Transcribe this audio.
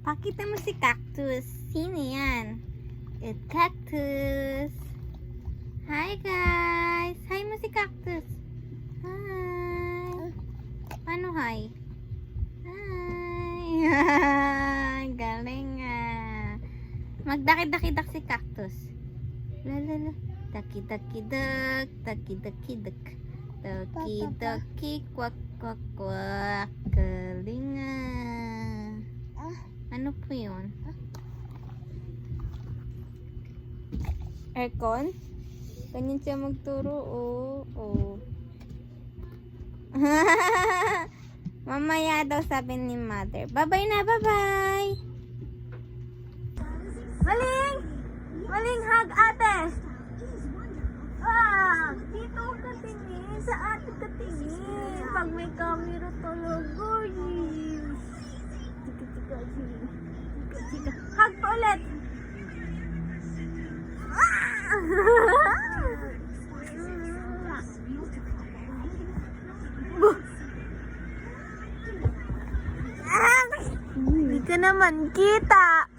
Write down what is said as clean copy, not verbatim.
Pakita mo si Cactus. Sino yan? It's Cactus. Hi guys! Hi mo si Cactus. Hi! Paano hi? Hi! Galing ah. Magdaki-daki-dak si Cactus. Lalala. Daki-daki-dak. Daki-daki-dak. Daki-daki. Kwak-kwak-kwak. Galing ah. Ano po yun? Aircon? Ganyan siya magturo, oh. Mamaya daw sabi ni mother. Bye-bye na, bye-bye! Maling! Maling hug, ate! Dito ka tingin. Sa ate ka tingin. Pag may camera talaga, Chika. Hug pa ulit! Hindi ka naman kita.